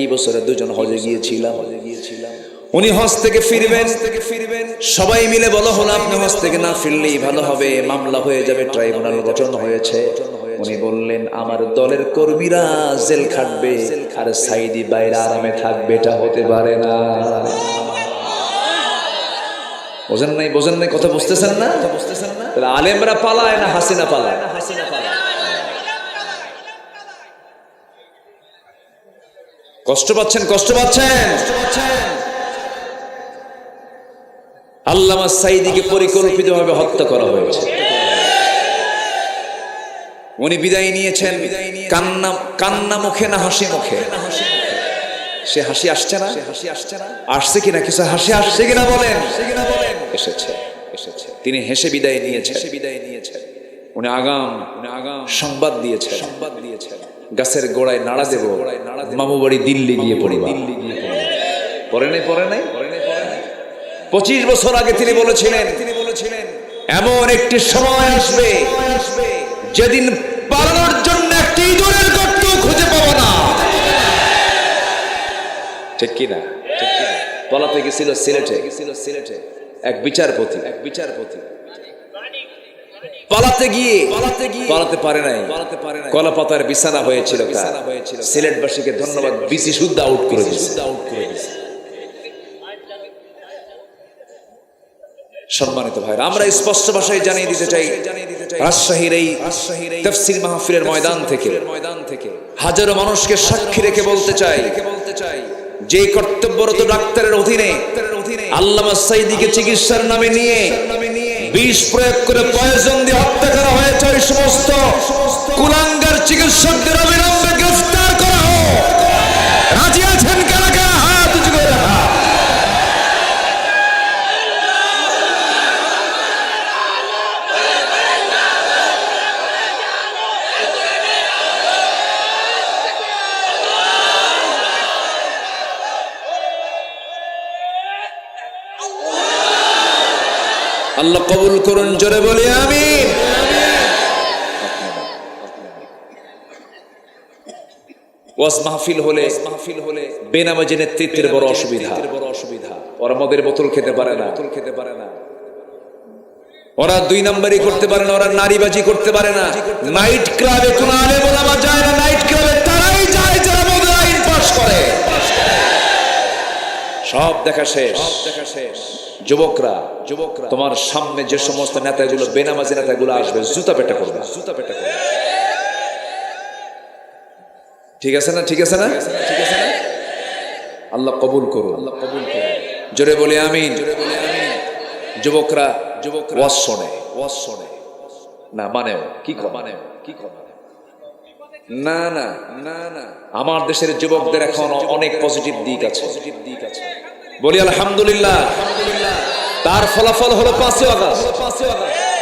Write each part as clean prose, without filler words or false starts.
এই বছরে দুজন হজে গিয়েছিলাম। উনি হজ থেকে ফিরবেন, সবাই মিলে বলা হলো আপনি হজ থেকে না ফিরলেই ভালো হবে, মামলা হয়ে যাবে, ট্রাইব্যুনাল গঠন হয়েছে। উনি বললেন আমার দলের কর্মীরা জেল খাটবে আর সাইদি বাইরে আরামে থাকবে, এটা হতে পারে না। বোঝেন নাই কথা বুঝতেছেন না? আলেমরা পালায় না হাসিনা পালায়? কষ্ট পাচ্ছেন? আল্লামা সাঈদীকে পরিকল্পিতভাবে হত্যা করা হয়েছে। উনি বিদায় নিয়েছেন কান্না মুখে না হাসি মুখে? সে হাসি আসছে না? আসছে কিনা? কিছু হাসি আসছে কিনা বলেন? এসেছে। তিনি হেসে বিদায় নিয়েছেন। উনি আগাম সংবাদ দিয়েছেন, গাছের গোড়ায় নাড়া দেব, মামু বাড়ি দিল্লি গিয়ে পড়িবা। পড়ে নাই 25 বছর আগে তিনি বলেছিলেন এমন একটি সময় আসবে যেদিন পালানোর জন্য একটি ইঁদুরের গর্ত খুঁজে পাবো না। ঠিক কিনা? পলাতে গেছিল সিলেটে এক বিচারপতি। পালাতে পারে নাই, কলা পাতার বিছানা হয়েছিল। সিলেটবাসীকে ধন্যবাদ, বিসি শুদ্ধ আউট করে দিয়েছে। সম্মানিত ভাইরা, আমরা স্পষ্ট ভাষায় জানিয়ে দিতে চাই, রাজশাহীর এই তাফসীর মাহফিলের ময়দান থেকে হাজারো মানুষকে সাক্ষী রেখে বলতে চাই, যে কর্তব্যরত ডাক্তারের অধীনে আল্লামা সাঈদীকে চিকিৎসার নামে নিয়ে বিষ প্রয়োগ করে পয়জন দিয়ে হত্যা করা হয়েছে, ওই সমস্ত কুলাঙ্গার চিকিৎসকদের অবিলম্বে গ্রেফতার করা হোক। রাজি আছেন কারা? হাত উঁচু করে রাখা। আল্লাহ কবুল করুন, জোরে বলি আমিন। ওয়াজ মাহফিল হলে বেনামাজি নেতৃত্বের বড় অসুবিধা। ওরা মদের বোতল খেতে পারে না, ওরা 2 নাম্বারি করতে পারে না, ওরা নারীবাজি করতে পারে না। নাইট ক্লাবে কোন আলেম ওলামা যায় না, নাইট ক্লাবে তারাই যায় যারা মদের আইন পাস করে। সব দেখা শেষ। যুবকরা, তোমার সামনে যে সমস্ত নেতাগুলো বেনামাজি নেতাগুলো আসবে, জুতা পেটা করবে। ঠিক আছে না? আল্লাহ কবুল করুন, জোরে বলি আমিন। যুবকরা ওয়াজ শোনে না, মানেও কি না। আমার দেশের যুবকদের এখন অনেক পজিটিভ দিক আছে। বলি আলহামদুলিল্লাহ। তার ফলাফল হলো 5 আগস্ট,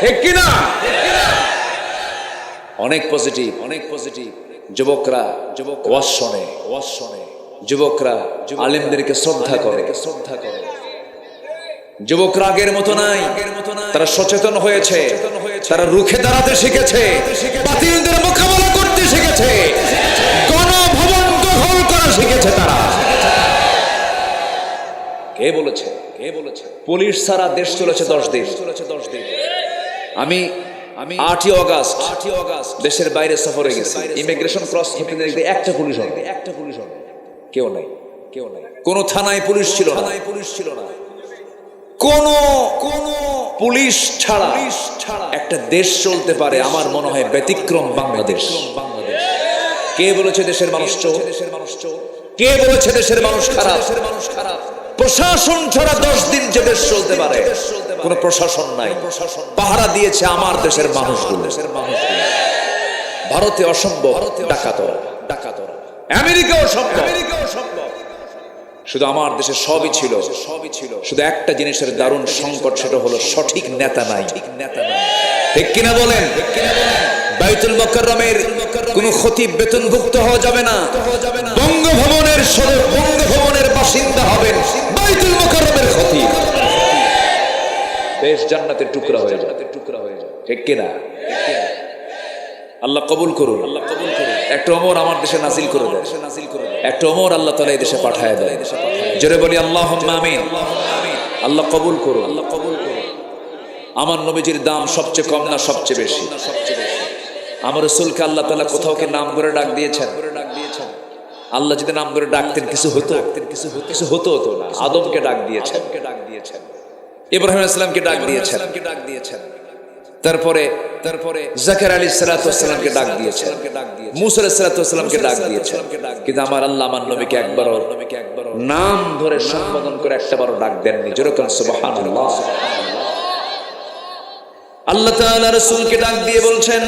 ঠিক কিনা? অনেক পজিটিভ। যুবকরা ওয়াজ শোনে, যুবকরা আলেমদেরকে শ্রদ্ধা করে। যুবকরা আগের মতো নাই, তারা সচেতন হয়েছে, তারা রুখে দাঁড়াতে শিখেছে, বাতিলদের মোকাবেলা করতে শিখেছে, গণভবন দখল করা শিখেছে। তারা কে বলেছে পুলিশ ছাড়া দেশ চলেছে 10 দিন। আমি 8ই আগস্ট দেশের বাইরে সফরে গেছি। ইমিগ্রেশন ক্রস করতে দেখতে একটা পুলিশ হবে, কেউ নাই। কোন থানায় পুলিশ ছিল না, কোন পুলিশ ছাড়া একটা দেশ চলতে পারে। আমার মনে হয় ব্যতিক্রম বাংলাদেশ। কে বলেছে দেশের মানুষ চোর? কে বলেছে দেশের মানুষ খারাপ? প্রশাসন ছাড়া 10 দিন যে দেশ চলতে পারে, কোন প্রশাসন নাই। পাহারা দিয়েছে আমার দেশের মানুষগুলো। ভারতে অসম্ভব ডাকাতরা, আমেরিকাও সম্ভব, শুধু আমার দেশে সবই ছিল। শুধু একটা জিনিসের দারুণ সংকট, সেটা হলো সঠিক নেতা নাই। ঠিক কিনা বলেন? বাইতুল মুকাররমের কোন খতিব বেতনভুক্ত হওয়া যাবে না। বঙ্গভবনের বাসিন্দা হবেন বাইতুল মুকাররমের খতিব। দেশ জান্নাতের টুকরা হয়ে যাবে। ঠিক কিনা? আল্লাহ কবুল করুন। একটা ওমর আমার দেশে নাজিল করে দেয়, একটা ওমর আল্লাহ তাআলা এই দেশে পাঠায় দেয়। জোরে বলি আল্লাহুম্মা আমিন। আল্লাহ কবুল করুন। আমার নবীজির দাম সবচেয়ে কম না সবচেয়ে বেশি? আমার রাসূলকে আল্লাহ তাআলা কোথাও কি নাম ধরে ডাক দিয়েছেন? আল্লাহ যদি নাম ধরে ডাকতেন কিছু হতো? কিছু হতো না। আদমকে ডাক দিয়েছেন, ইব্রাহিম আলাইহিস সালামকে ডাক দিয়েছেন, তারপরে জাকারিয়া আলাইহিস সালাতু ওয়াস সালামকে ডাক দিয়েছেন, মূসা আলাইহিস সালাতু ওয়াস সালামকে ডাক দিয়েছেন। কিন্তু আমার আল্লাহ আমার নবীকে একবারও নাম ধরে সম্বোধন করে একটাবারও ডাক দেননি। জোরে বলেন সুবহানাল্লাহ। আল্লাহ তাআলা রাসূলকে ডাক দিয়ে বলছেন,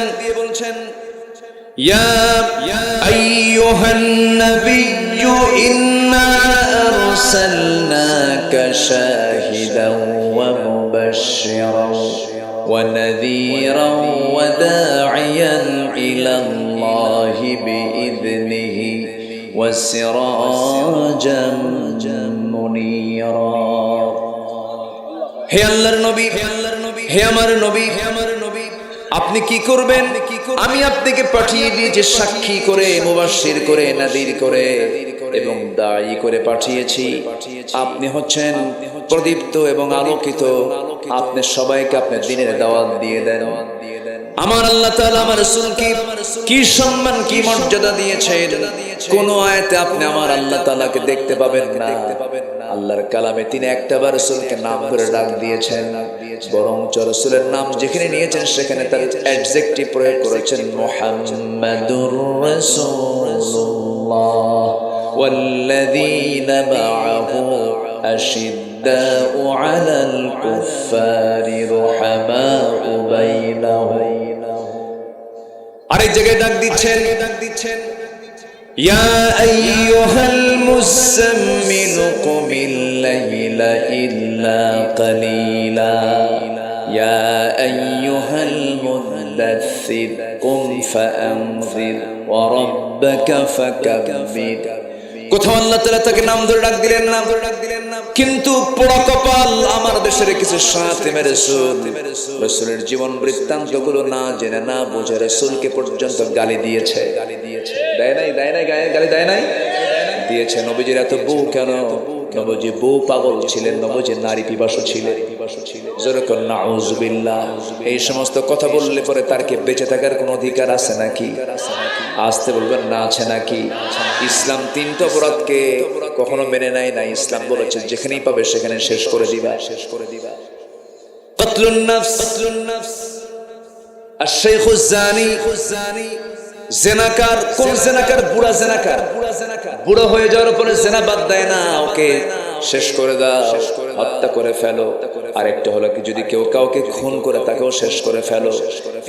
ইয়া আইয়ুহান নাবিয়্যু ইন্না আরসালনাকা শাহিদাও ওয়া মুবাশশিরাও ওয়া নাযীরাও ওয়া দা'iয়ান ইলাল্লাহি বিইذনিহি ওয়া সিরাজাম মুনীরা। হে আল্লাহর নবী, হে আমার নবী, আপনি কি করবেন? আমি আপনাকে পাঠিয়ে দিয়েছি সাক্ষী করে, মুবাশশির করে, নাযীর করে এবং দায়ী করে পাঠিয়েছি। আপনি হচ্ছেন প্রদীপ্ত এবং আলোকিত। আপনি সবাইকে আপনার দ্বীনের দাওয়াত দিয়ে দেন। আমার আল্লাহ তাআলা আমার রাসূলকে কি সম্মান কি মর্যাদা দিয়েছেন, কোন আয়াতে আপনি আমার আল্লাহ তাআলাকে দেখতে পাবেন না। আল্লাহর কালামে তিনি একটাবার রাসূলকে নাম করে ডাক দিয়েছেন, বরং রাসূলের নাম যেখানে নিয়েছেন সেখানে তার অ্যাডজেক্টিভ প্রয়োগ করেছেন, মুহাম্মাদুর রাসূলুল্লাহ ওয়াল্লাযীনা মাআহু আশিদ্দাউ আলাল কুফফারি রুহামাউ বাইনাহুম। আরেক জায়গায় ডাক দিচ্ছেন, ইয়া আইয়ুহাল মুযাম্মিল কুমিল লাইলা ইল্লা কালিলা ইয়া আইয়ুহাল মুদাথ্থির কুম ফাআনযির ওয়া রাব্বাকা ফাকাব্বির। কোথাও আল্লাহ তাআলা তাকে নাম ধরে ডাক দিলেন না, কিন্তু পোড়া কপাল আমার দেশের কিছু সাথীমের রাসূলের জীবন বৃত্তান্তগুলো না জেনে না বুঝে রাসূলকে পর্যন্ত গালি দিয়েছে। দেয় নাই গালি দেয় নাই, দিয়েছে। নবীজির এত বউ কেন? নবীজি বউ পাগল ছিলেন, নবীজি নারী পিপাসু ছিলেন। যেরকম নাউযুবিল্লাহ। এই সমস্ত কথা বললে পরে তার কি বেঁচে থাকার কোনো অধিকার আছে নাকি? আসতে বলবেন না, আছে নাকি? ইসলাম তিনটা অপরাধকে কখনো মেনে নেয় না। ইসলাম বলেছে যেখানেই পাবে সেখানে শেষ করে দিবা। কতলুন নাফস, আশ-শাইখুজ জানি, জেনাকার। কোন জেনাকার? বুড়া জেনাকার। বুড়ো হয়ে যাওয়ার পরে জেনা বাদ দেয় না, ওকে শেষ করে দাও, হত্যা করে ফেলো। আরেকটা হলো কি, যদি কেউ কাউকে খুন করে তাকেও শেষ করে ফেলো।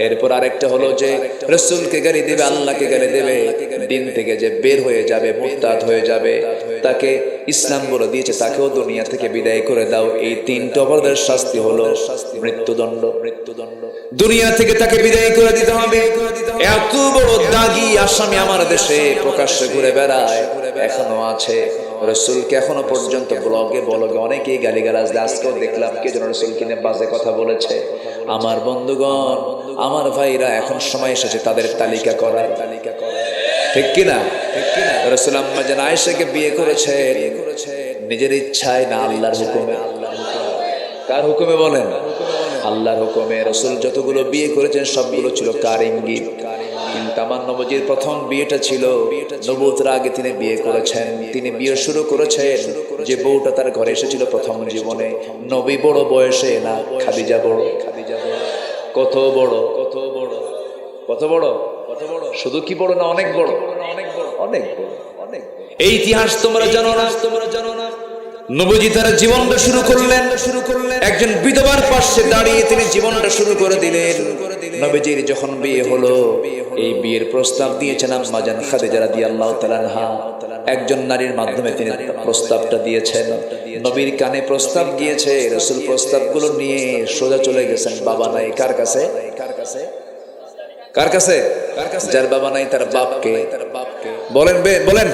এরপর আরেকটা হলো যে রাসূলকে গালি দেবে, আল্লাহকে গালি দেবে, দিন থেকে যে বের হয়ে যাবে, মুরতাদ হয়ে যাবে, তাকে ইসলাম বলে দিয়েছে তাকেও দুনিয়া থেকে বিদায় করে দাও। এই তিনটা অপরাধের শাস্তি হলো মৃত্যুদণ্ড। দুনিয়া থেকে তাকে বিদায় করে দিতে হবে। এত বড় দাগী আসামি আমার দেশে প্রকাশ্যে ঘুরে বেড়ায়, এখনো আছে। রাসূলকে এখনো পর্যন্ত ব্লগে অনেকেই গালিগালাজ দেয়। আজকেও দেখলাম কে যেন রাসূলকে নিয়ে বাজে কথা বলেছে। আমার বন্ধুগণ, আমার ভাইরা, এখন সময় এসেছে তাদের তালিকা করার। ঠিক কিনা? রাসূল আম্মা জান আয়েশাকে বিয়ে করেছে নিজের ইচ্ছায় না আল্লাহর হুকুমে। কার হুকুমে বলেন? আল্লাহর হুকুমে। রাসূল যতগুলো বিয়ে করেছেন সবগুলো ছিল কার ইঙ্গিত? কিন্তু আমার নবীজির প্রথম বিয়েটা ছিল নবুয়তের আগে তিনি বিয়ে করেছেন। তিনি বিয়ে শুরু করেছেন যে বউটা তার ঘরে এসেছিল প্রথম জীবনে। নবী বড় বয়সে না, খাদিজা বড়। কত বড়, কত বড়, কত বড়, কত বড়! শুধু কি বড় না, অনেক বড়, অনেক বড়, অনেক বড়, অনেক। এই ইতিহাস তোমরা জানো না, তোমরা জানো না। নবীজি তার জীবনটা শুরু করলেন একজন বিধবার পাশে দাঁড়িয়ে তিনি জীবনটা শুরু করে দিলেন। নবীজির যখন বিয়ে হলো, এই বিয়ের প্রস্তাব দিয়েছেন আম্মা জান খাদিজা রাদিয়াল্লাহু তাআলা আনহা। একজন নারীর মাধ্যমে তিনি প্রস্তাবটা দিয়েছেন। নবীর কানে প্রস্তাব গিয়েছে। রাসূল প্রস্তাবগুলো নিয়ে সোজা চলে গেছেন। বাবা নাই কার কাছে? কার কাছে? যার বাবা নাই তার বাপকে। বলেন বলেন,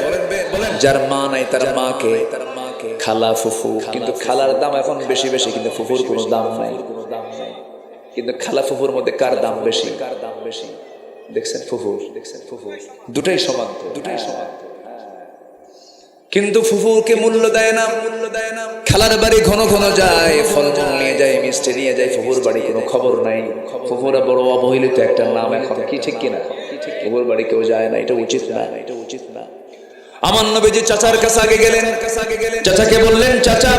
যার মা নাই তার মাকে। খালা ফুফু, কিন্তু খালার দাম এখন বেশি, কিন্তু ফুফুর কোনো দাম নাই। কিন্তু খালা ফুফুর মধ্যে কার দাম বেশি? দেখছেন ফুফুর, দুটাই সমান, কিন্তু ফুফুকে মূল্য দেয় না। খালার বাড়ি ঘন ঘন যায়, ফলমূল নিয়ে যায়, মিষ্টি নিয়ে যায়, ফুফুর বাড়ি কোনো খবর নাই। ফুফুরা বড় অবহেলিত একটা নাম এখন, কি ঠিক কিনা? ফুফুর বাড়ি কেউ যায় না, এটা উচিত না। আমার নবীজি চাচার কাছে আগে গেলেন, চাচাকে বললেন, চাচা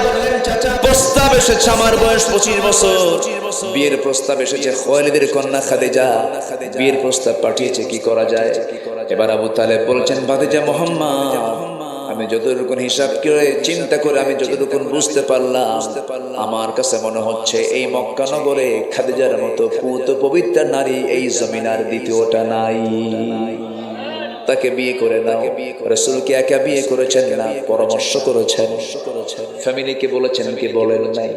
প্রস্তাব এসেছে, আমার বয়স 25 বছর, বিয়ের প্রস্তাব এসেছে, খালিদের কন্যা খাদিজা বিয়ের প্রস্তাব পাঠিয়েছে, কি করা যায়? এবার আবু তালেব বলছেন, ভাতিজা মুহাম্মদ, আমি যতটুকু হিসাব করে চিন্তা করে আমি যতটুকু বুঝতে পারলাম, আমার কাছে মনে হচ্ছে এই মক্কা নগরে খাদিজার মতো পুত পবিত্র নারী এই জমিন আর দ্বিতীয়টা নাই। তাকে বিয়ে করে নাও। রাসূলকে একা বিয়ে করেছেন না, পরামর্শ করেছেন, ফ্যামিলিকে বলেছেন, কি বলেন নাই?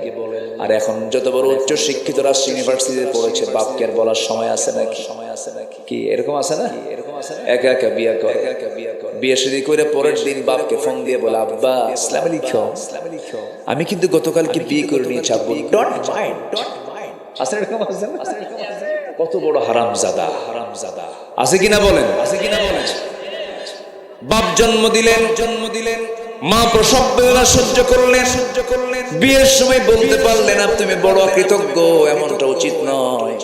আর এখন যত বড় উচ্চ শিক্ষিত রাষ্ট্র ইউনিভার্সিটিতে পড়েছে, বাপকে আর বলার সময় আছে নাকি? কি এরকম আছে না? একা একা বিয়ে করে, বিয়ে শাদী করে পরের দিন বাপকে ফোন দিয়ে বলে, আব্বা ইসলামে লিখো, আমি কিন্তু গতকালকে বিয়ে করে নিয়েছি, আব্বু ডোন্ট মাইন্ড। আছে এরকম? আছে না? কত বড় হারামজাদা আছে কিনা বলেন? বাপ জন্ম দিলেন, মা প্রসব বেদনা সহ্য করলেন, বিয়ের সময় বলতে পারলেন না তুমি বড় অকৃতজ্ঞ, এমনটা উচিত নয়,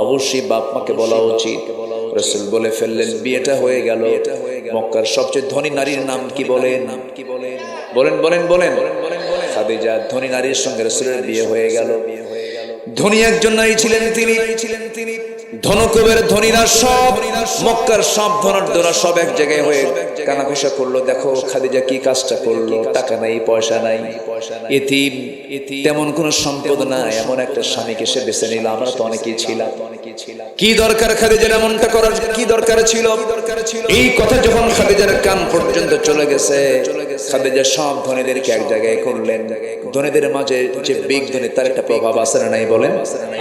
অবশ্যই বাপ মাকে বলা উচিত। রাসূল বলে ফেললেন, বিয়েটা হয়ে গেল। মক্কার সবচেয়ে ধনী নারীর নাম কি বলেন? বলেন। খাদিজা, ধনী নারীর সঙ্গে রাসূলের বিয়ে হয়ে গেল। ধনী একজন নারী ছিলেন তিনি, ধনকুবের ধনীরা সব, মক্কার সব ধনাঢ্যরা সব এক জায়গায় হয়ে কানাঘুষা করলো, দেখো খাদিজা কি কাজটা করলো, টাকা নাই, পয়সা নাই, এতিম, তেমন কোনো সম্পদ নাই, এমন একটা স্বামীকে সে বেছে নিল। আমরা তো অনেকেই ছিলাম, কি দরকার খাদিজার এমনটা করার, কি দরকার ছিল? এই কথা যখন খাদিজার কান পর্যন্ত চলে গেছে, খাদিজা সব ধনীদেরকে এক জায়গায় করলেন। ধনীদের মাঝে যে বিগ ধনী, তার একটা প্রভাব আছে না নাই বলেন?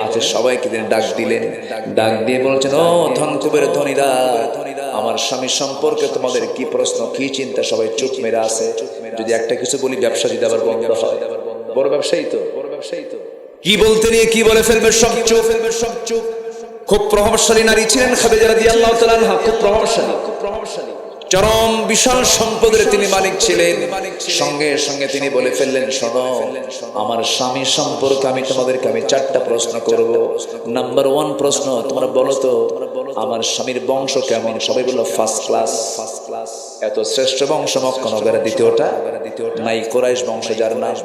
আছে। সবাইকে তিনি ডাক দিলেন, ডাক দিয়ে বলছেন, ও ধনকুবের ধনীরা, আমার স্বামী সম্পর্কে তোমাদের কি প্রশ্ন, কি চিন্তা? সবাই চুপ মেরে আছে। যদি একটা কিছু বলি, ব্যবসা যদি আবার বন্ধ হয়, বড় ব্যবসায়ী তো, কি বলতে নিয়ে কি বলে ফেলবে, সব চুপ। খুব প্রভাবশালী নারী ছিলেন খাদিজা রাদিয়াল্লাহু তাআলা আনহা, খুব প্রভাবশালী, চরম বিশাল সম্পদের তিনি মালিক ছিলেন। সঙ্গে সঙ্গে তিনি বলে ফেললেন, শোনো, আমার স্বামী সম্পর্কে আমি তোমাদেরকে 4টা প্রশ্ন করব। নাম্বার 1 প্রশ্ন, তোমরা বলো তো আমার স্বামীর বংশ কেমন? সবাই বলল ফার্স্ট ক্লাস। এত শ্রেষ্ঠ বংশ মক্কা নগরে দ্বিতীয়টা নাই, কুরাইশ বংশ যার নাম।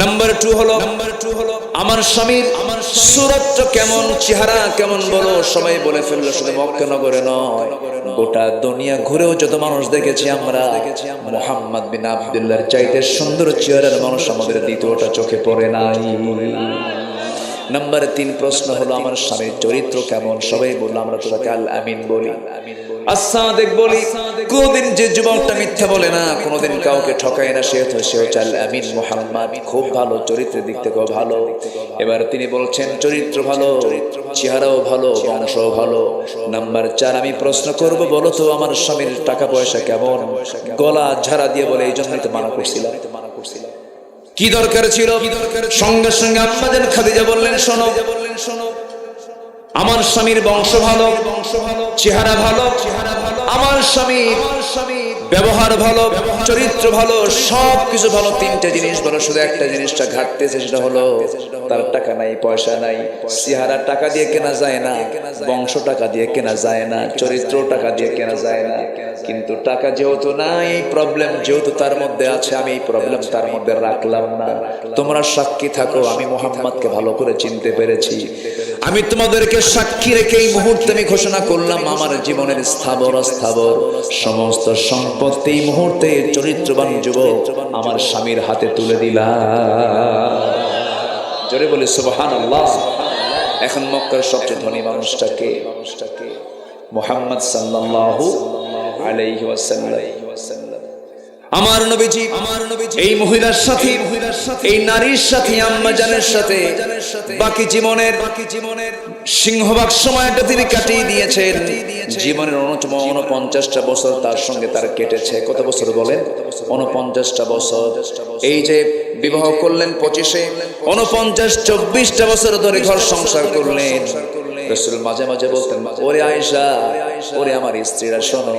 নাম্বার 2 হলো আমার স্বামীর সূরত কেমন, চেহারা কেমন বলো। সবাই বলে ফেললো, শুধু মক্কা নগরে নয়, গোটা দুনিয়া ঘুরেও যত মানুষ দেখেছি আমরা, মুহাম্মদ বিন আব্দুল্লাহর চাইতে সুন্দর চেহারার মানুষ আমাদের দ্বিতীয়টা চোখে পড়ে নাই। নাম্বার 3 প্রশ্ন হলো আমার স্বামীর চরিত্র কেমন। সবাই বললো, আমরা তো তাকে আল আমিন বলি, আস-সাদিক বলি। কোনদিন যে যুবকটা মিথ্যা বলে না, কোনদিন কাউকে ঠকায় না, সে হচ্ছে আল আমিন মুহাম্মদ, খুব ভালো, চরিত্রের দিক থেকেও ভালো। এবার তিনি বলছেন চরিত্র ভালো, চেহারাও ভালো, বংশও ভালো। নাম্বার 4 আমি প্রশ্ন করব, বলো তো আমার স্বামীর টাকা পয়সা কেমন? গলা ঝাড়া দিয়ে বলে, এই জন্যই তো মানা করছিলাম। কি দরকার ছিল? সঙ্গে সঙ্গে আম্মা জান খাদিজা বললেন, শোনো, আমার স্বামীর বংশ ভালো, চেহারা ভালো, আমার স্বামীর ব্যবহার ভালো, চরিত্র ভালো, সব কিছু ভালো, 3টা জিনিস ভালো, শুধু একটা জিনিসটা ঘাটতেছে, সেটা হলো তার টাকা নাই, পয়সা নাই। চেহারা টাকা দিয়ে কেনা যায় না, বংশ টাকা দিয়ে কেনা যায় না, চরিত্র টাকা দিয়ে কেনা যায় না। কিন্তু টাকা যেহেতু নাই, প্রবলেম যেহেতু তার মধ্যে আছে, আমি এই প্রবলেম তার মধ্যে রাখলাম না। তোমরা সাক্ষী থাকো, আমি মুহাম্মদকে ভালো করে চিনতে পেরেছি। আমি তোমাদেরকে সাক্ষী রেখে এই মুহূর্তে আমি ঘোষণা করলাম, আমার জীবনের স্থাবর সমস্ত সম্পত্তি এই মুহূর্তে চরিত্রবান যুবক আমার স্বামীর হাতে তুলে দিলাম। জোরে বলি সুবহানাল্লাহ। এখন মক্কার সবচেয়ে ধনী মানুষটাকে মুহাম্মদ সাল্লাল্লাহু আলাইহি ওয়াসাল্লাম। আমার নবীজি এই মহিলার সাথে, এই নারীর সাথে, আম্মা জানের সাথে বাকি জীবনের সিংহভাগ সময়টা তিনি কাটিয়ে দিয়েছেন। জীবনের 49টা বছর তার সঙ্গে তার কেটেছে। কত বছর বলেন? 49টা বছর। এই যে বিবাহ করলেন 25-এ, 49-24টা বছর ধরে ঘর সংসার করলেন। রাসূল মাঝে মাঝে বলতেন, ওরে আয়েশা, ওরে আমার স্ত্রীরা শোনো,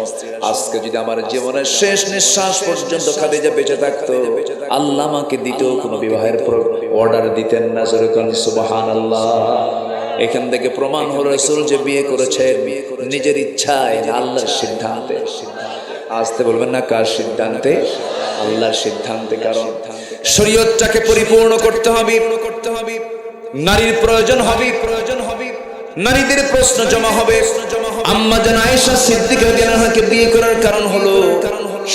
আজকে যদি আমার জীবনের শেষ নিঃশ্বাস পর্যন্ত খাদিজা বেঁচে থাকতো, আল্লাহ আমাকে দ্বিতীয় কোনো বিবাহের অর্ডার দিতেন না। যেরকম সুবহানাল্লাহ। এখান থেকে প্রমাণ হলো রাসূল যে বিয়ে করেছেন নিজের ইচ্ছায় না আল্লাহর সিদ্ধান্তে। আসতে বলবেন না কার সিদ্ধান্তে? আল্লাহর সিদ্ধান্তে। কারণ শরীয়তটাকে পরিপূর্ণ করতে হবে, নারীর প্রয়োজন হবে, নারীদের প্রশ্ন জমা হবে। আম্মা জান আয়েশা সিদ্দিকা রাদিয়াল্লাহু আনহাকে বিয়ে করার কারণ হলো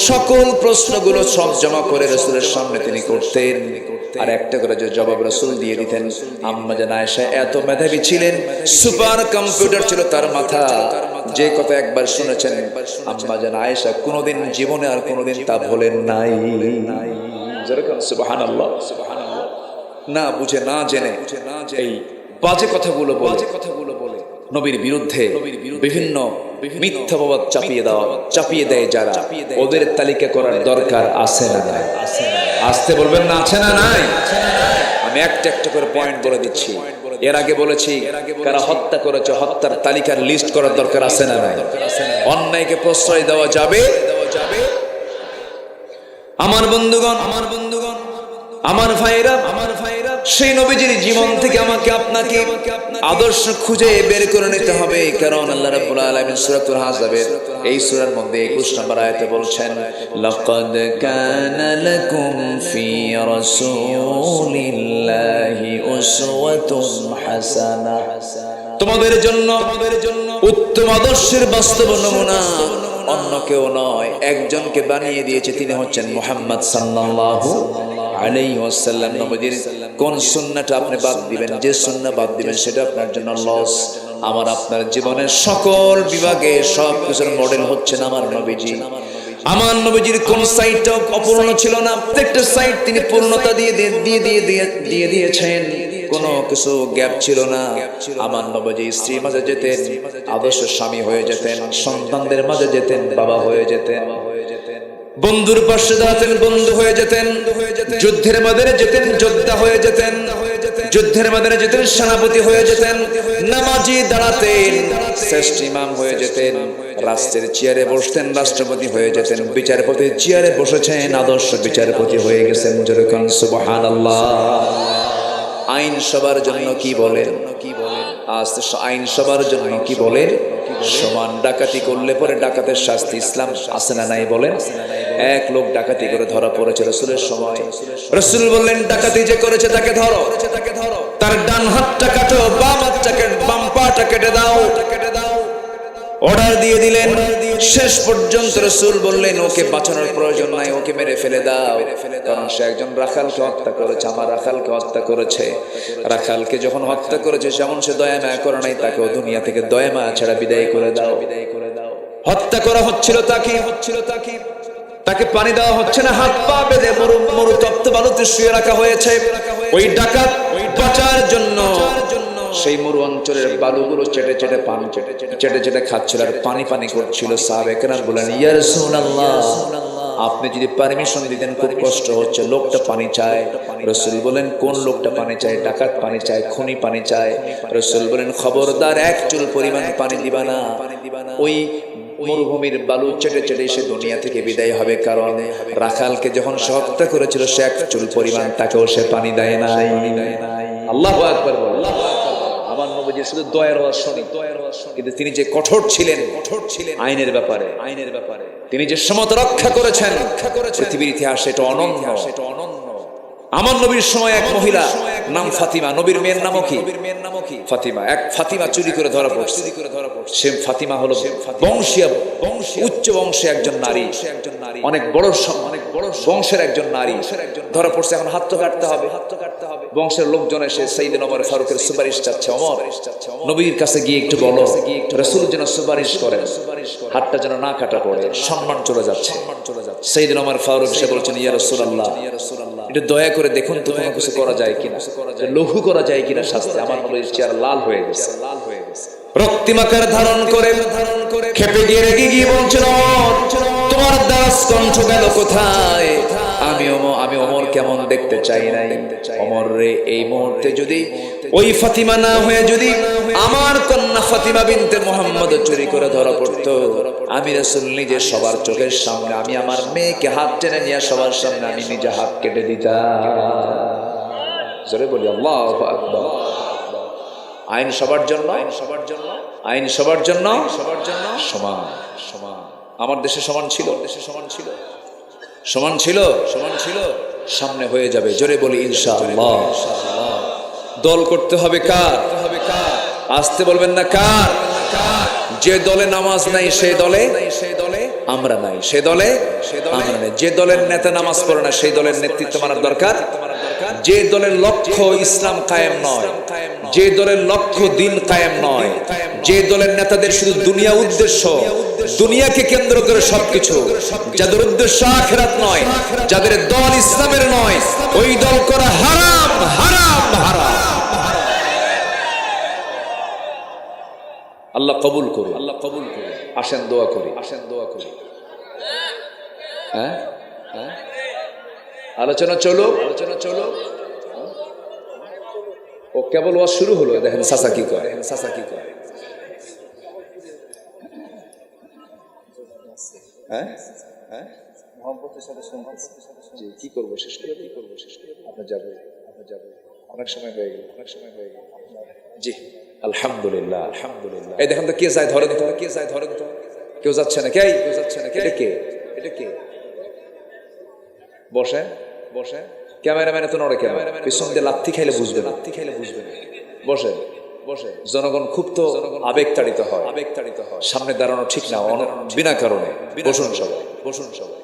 সকল প্রশ্নগুলো সব জমা করে রাসূলের সামনে তিনি করতেন, আর একটা করে যে জবাব রাসূল দিয়ে দিতেন। আম্মা জান আয়েশা এত মেধাবী ছিলেন, সুপার কম্পিউটার ছিল তার মাথা। যে কথা একবার শুনেছেন আম্মা জান আয়েশা কোনোদিন জীবনে আর কোনোদিন তা ভোলেন নাই। যেরকম সুবহানাল্লাহ। না বুঝে না জেনে এই বাজে কথাগুলো বলে নবীর বিরুদ্ধে বিভিন্ন মিথ্যাবাদ চাপিয়ে দেয় যারা, ওদের তালিকা করার দরকার আছে না নাই? আসতে বলবেন না আছে না নাই? আমি একটা একটা করে পয়েন্ট বলে দিচ্ছি। এর আগে বলেছি কারা হত্যা করেছে, হত্যার তালিকার লিস্ট করার দরকার আছে না নাই? অন্যায়কে প্রশ্রয় দেওয়া যাবে? আমার বন্ধুগণ, আমার ভাইরা, সেই নবীজির জীবন থেকে আমাকে আপনাকে আদর্শ খুঁজে বের করে নিতে হবে। কারণ আল্লাহ রাব্বুল আলামিন সূরাতুল আহজাবের এই সূরার মধ্যে 21 নম্বর আয়াতে বলছেন, লাকাদ কানা লাকুম ফি রাসূলিল্লাহি উসওয়াতুন হাসানাহ। তোমাদের জন্য উত্তম আদর্শের বাস্তব নমুনা অন্য কেউ নয়, একজনকে বানিয়ে দিয়েছে, তিনি হচ্ছেন মুহাম্মদ সাল্লাল্লাহু আলাইহি ওয়াসাল্লাম। নবীর কোন সুন্নাহটা আপনি বাদ দিবেন, যে সুন্নাহ বাদ দিবেন সেটা আপনার জন্য লস। আমার আপনার জীবনের সকল বিভাগে সব কিছুর মডেল হচ্ছেন আমার নবীজি। আমার নবীজির কোন সাইডটা অপূর্ণ ছিল না, প্রত্যেকটা সাইড তিনি পূর্ণতা দিয়ে দিয়েছেন, কোনো কিছু গ্যাপ ছিল না। আমার নবীজি স্ত্রীর মাঝে যেতেন, আদর্শ স্বামী হয়ে যেতেন, সন্তানদের মাঝে যেতেন, বাবা হয়ে যেতেন, বন্ধুর পাশে দাঁড়াতেন, বন্ধু হয়ে যেতেন, যুদ্ধের ময়দানে যেতেন, যোদ্ধা হয়ে যেতেন, যুদ্ধের ময়দানে যেতেন, সেনাপতি হয়ে যেতেন, নামাজি দাঁড়াতেন, শ্রেষ্ঠ ইমাম হয়ে যেতেন, রাষ্ট্রের চেয়ারে বসতেন, রাষ্ট্রপতি হয়ে যেতেন, বিচারপতির চেয়ারে বসেছেন, আদর্শ বিচারপতি হয়ে গেছেন। যেরকম সুবহানাল্লাহ। আইন সবার জন্য কি বলেন? আজ আইন সবার জন্য কি বলেন? সমান। ডাকাতি করলে পরে ডাকাতের শাস্তি ইসলাম আছে না নাই বলেন? এক লোক ডাকাতি করে ধরা পড়েছে রাসূলের সময়, রাসূল বললেন ডাকাতি যে করেছে তাকে ধরো, তার ডান হাতটা কাটো, বাম পাটা কেটে দাও। অর্ডার দিয়ে দিলেন। শেষ পর্যন্ত রাসূল বললেন ওকে বাঁচানোর প্রয়োজন নাই, ওকে মেরে ফেলে দাও, কারণ সে একজন রাখালকে হত্যা করেছে, আমার রাখালকে হত্যা করেছে। রাখালকে যখন হত্যা করেছে যেমন সে দয়া মায়া করে নাই, তাকেও দুনিয়া থেকে দয়া মায়া ছাড়া বিদায় করে দাও। হত্যা করা হচ্ছিল তাকে পানি দেওয়া হচ্ছে না, হাত পা বেঁধে মরু তপ্ত বালুতে শুয়ে রাখা হয়েছে। ওই ডাকাত বাঁচার জন্য সেই মরু অঞ্চলের বালুগুলো চেটে চেটে খাচ্ছিল আর পানি করছিল। সাহাবায়ে কেরাম বলেন, ইয়া রাসূলুল্লাহ, আপনি যদি পারমিশন দিতেন, খুব কষ্ট হচ্ছে, লোকটা পানি চায়। রাসূল বলেন, কোন লোকটা পানি চায়? ডাকাত পানি চায়, খুনি পানি চায়। রাসূল বলেন, খবরদার, এক চুল পরিমাণ পানি দিবা না। ওই মরুভূমির বালু চেটে সে দুনিয়া থেকে বিদায় হবে, কারণ রাখালকে যখন সে হত্যা করেছিল সে এক চুল পরিমাণ তাকেও সে পানি দেয় নাই। আল্লাহু আকবার বলেন। আমার নবীজি শুধু দয়ার ওয়াজ শুনি, কিন্তু তিনি যে কঠোর ছিলেন আইনের ব্যাপারে, তিনি যে সমতা রক্ষা করেছেন পৃথিবীর ইতিহাসে এটা অনন্য। আমার নবীর সময় এক মহিলা নাম ফাতিমা, নবীর মেয়ের নামও কি? ফাতিমা। এক ফাতিমা চুরি করে ধরা পড়ছে। সে ফাতিমা হলো উচ্চ বংশে একজন নারী, অনেক বড় বংশের একজন নারী ধরা পড়ছে। এখন হাত তো কাটতে হবে। বংশের লোকজন এসে সাইয়েদনা ওমর ফারুকের সুপারিশ চাচ্ছে। ওমর, নবীর কাছে গিয়ে একটু বলো রাসূল যেন সুপারিশ করেন, হাতটা যেন না কাটা পড়ে, সম্মান চলে যাচ্ছে। সাইয়েদনা ওমর ফারুক এসে বলছেন, ইয়া রাসূলুল্লাহ, একটু দয়া করে দেখুন তো কোনো কিছু করা যায় কিনা, লঘু করা যায় কিনা শাস্তি। আমার নবীর চেহারা লাল হয়ে গেছে, রক্তিমাকার ধারণ করে খেপে গিয়ে রেগে গিয়ে বলছেন, তোমার দাস কণ্ঠ গেল কোথায়? আমি আমি ওমর কেমন দেখতে চাই নাই। ওমর রে, এই মুহূর্তে যদি ওই ফাতিমা না হয়ে যদি আমার কন্যা ফাতিমা বিনতে মুহাম্মদ চুরি করে ধরা পড়তো, আমি রাসূল নিজে সবার চোখের সামনে আমি আমার মেয়েকে হাত টেনে নিয়ে সবার সামনে আমি নিজে হাত কেটে দিতাম। জোরে বলি আল্লাহু আকবার। আইন সবার জন্য, আইন সবার জন্য, আইন সবার জন্য, সবার জন্য সমান। সমান আমার দেশে সমান ছিল, দেশে সমান ছিল, সমান ছিল, সমান ছিল, সামনে হয়ে যাবে। জোরে বলি ইনশাআল্লাহ। দল করতে হবে কার? আসতে বলবেন না কার? যে দলে নামাজ নাই সেই দলে আমরা নাই, সে দলে আমরা নাই। যে দলের নেতা নামাজ পড়ে না সেই দলের নেতৃত্ব মানার দরকার। যে দলের লক্ষ্য ইসলাম কায়েম নয়, যে দলের লক্ষ্য দিন কায়েম নয়, যে দলের নেতাদের শুধু দুনিয়া উদ্দেশ্য, দুনিয়াকে কেন্দ্র করে সবকিছু, যাদের উদ্দেশ্য আখিরাত নয়, যাদের দল ইসলামের নয়, ওই দল করা হারাম, হারাম, হারাম। আল্লাহ কবুল করুন, আল্লাহ কবুল করুন। আসেন দোয়া করি, আসেন দোয়া করি। হ্যাঁ হ্যাঁ, আলোচনা চলো, আলোচনা চলো। ও কেবল ওয়াজ শুরু হলো, দেখেন চাচা কি করে, চাচা কি করে। হ্যাঁ হ্যাঁ, মহব্বতের সাথে শুনতেছি। কি করবো শেষ করে, কি করবো শেষ করে, আপনার যাবে, আপনার যাবে, অনেক সময় হয়ে গেল, অনেক সময় হয়ে গেল। জি আলহামদুলিল্লাহ, আলহামদুলিল্লাহ। এই দেখেন তো কে যায়, ধরেন তো, কে যায়, ধরেন তো। কেউ যাচ্ছে না, কে কেউ যাচ্ছে না, এটা কে, এটা কে? বসে বসে, ক্যামেরাম্যানে তো নড়ে, ক্যামেরাম্যান পিছন দিয়ে লাথি খাইলে বুঝবে, লাথি খাইলে বুঝবে। বসে বসে, জনগণ খুব তো আবেগ তাড়িত হয়, আবেগ তাড়িত হয়। সামনে দাঁড়ানো ঠিক না বিনা কারণে। বসুন সবাই, বসুন সবাই।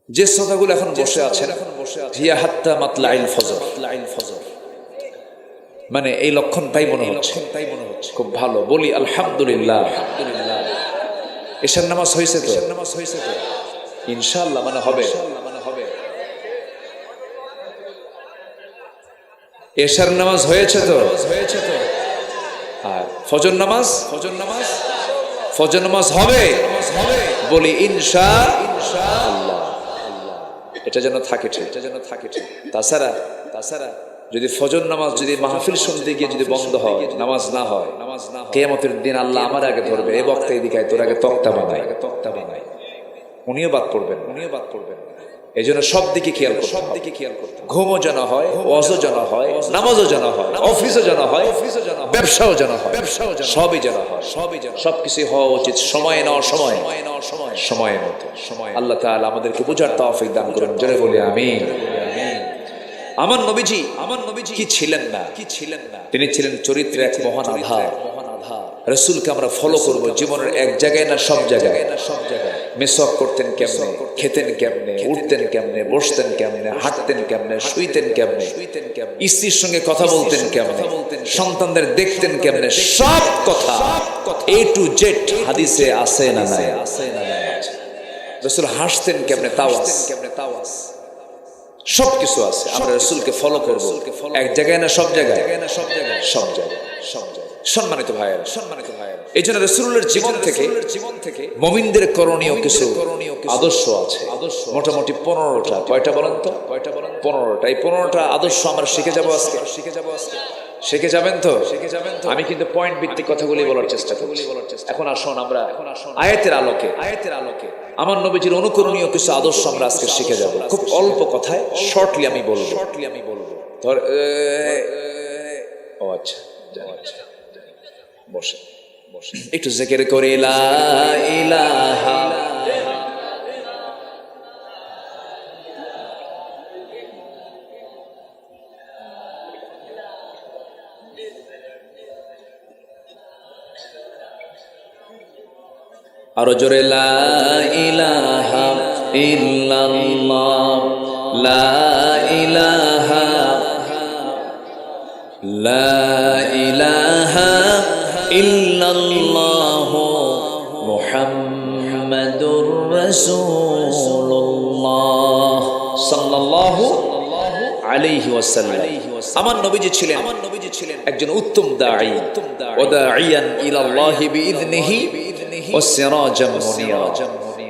যে শ্রোতাগুলো এখন বসে আছেন, এখন বসে আছে হিয়া হাত্তা মাতলাইল ফজর, লাইল ফজর, মানে এই লক্ষণটাই মনে হচ্ছে, তাই মনে হচ্ছে খুব ভালো। বলি আলহামদুলিল্লাহ, আলহামদুলিল্লাহ। এশার নামাজ হয়েছে তো, এশার নামাজ হয়েছে তো ইনশাআল্লাহ, মানে হবে, মানে হবে। এশার নামাজ হয়েছে তো, হয়েছে তো। আর ফজর নামাজ, ফজর নামাজ, ফজর নামাজ হবে, হবে। বলি ইনশাআল্লাহ। এটা যেন থাকে ঠিক, এটা যেন থাকে ঠিক। তাছাড়া তাছাড়া যদি ফজর নামাজ যদি মাহফিল শুনতে গিয়ে যদি বন্ধ হয়, নামাজ না হয়, নামাজ না হয়, কিয়ামতের দিন আল্লাহ আমার আগে ধরবে, এ বক্তা এদিকে তোর আগে তক্তা বানায়, তক্তা বানায়। উনিও বাদ পড়বেন, উনিও বাদ পড়বেন। এই জন্য সব দিকে খেয়াল করতে, সব দিকে খেয়াল করতে। ঘুমও যেন হয়, ওয়াজও যেন হয়, নামাজও যেন হয়, অফিসও যেন হয়, অফিসও যেন হয়, ব্যবসাও যেন হয়, ব্যবসাও যেন, সবই যেন হয়, সবই যেন, সবকিছু হওয়া উচিত সময় নেওয়া, সময়, সময় নেওয়া, সময়, সময়ের মতো সময়। আল্লাহ তাআলা আমাদেরকে বুঝার তৌফিক দান করুন। জোরে বলি আমিন। আমার নবীজি, আমার নবীজি কি ছিলেন না, কি ছিলেন না? তিনি ছিলেন চরিত্রের এক মহান আধার, মহান আধার। রাসূলকে আমরা ফলো করব জীবনের এক জায়গায় না সব জায়গায়, না সব জায়গায়। মেসওয়াক করতেন কেমনে, খেতেন কেমনে, উঠতেন কেমনে, বসতেন কেমনে, হাঁটতেন কেমনে, শুইতেন কেমনে, শুইতেন কেমনে, স্ত্রীর সঙ্গে কথা বলতেন কেমনে, সন্তানদের দেখতেন কেমনে, সব কথা এ টু জেড হাদিসে আছে না নাই, আছে না নাই। রাসূল হাসতেন কেমনে, তাও আছে, কেমনে, তাও আছে, সবকিছু আছে। আমরা রাসূলকে ফলো করব এক জায়গায় না সব জায়গায়, সব জায়গায়, সব জায়গায়, সব জায়গায়। সম্মানিত ভাইয়েরা, সম্মানিত ভাইয়েরা, এই জন্য রাসূলের জীবন থেকে, জীবন থেকে মুমিনদের করণীয় কিছু আদর্শ আছে। আদর্শ মোটামুটি 15টা। কয়টা বলেন তো? কয়টা বলেন? 15টা। এই 15টা আদর্শ আমরা শিখে যাব আজকে, শিখে যাব আজকে। শিখে যাবেন তো? শিখে যাবেন তো? আমি কিন্তু পয়েন্ট ভিত্তিক কথাগুলি বলার চেষ্টা করছি। এখন আসুন আমরা আয়াতের আলোকে, আয়াতের আলোকে আমার নবীজির অনুকরণীয় কিছু আদর্শ আমরা আজকে শিখে যাব। খুব অল্প কথায় শর্টলি আমি বলবো, শর্টলি আমি বলবো। ধর ও আচ্ছা, আচ্ছা, বসে বসে একটু জিকির করে লা ইলাহা আরো জোরে লা ইলাহা ইল্লাল্লাহ, লা ইলাহা, লা ইলাহা ইল্লাল্লাহ মুহাম্মাদুর রাসূলুল্লাহ সাল্লাল্লাহু আলাইহি ওয়াসাল্লাম। আমার নবীজি ছিলেন, আমার নবীজি ছিলেন একজন উত্তম দাঈ, ওয়া দাঈয়ান ইলাল্লাহি বিইذনিহি ওয়া সিরাজাম মুনিরা।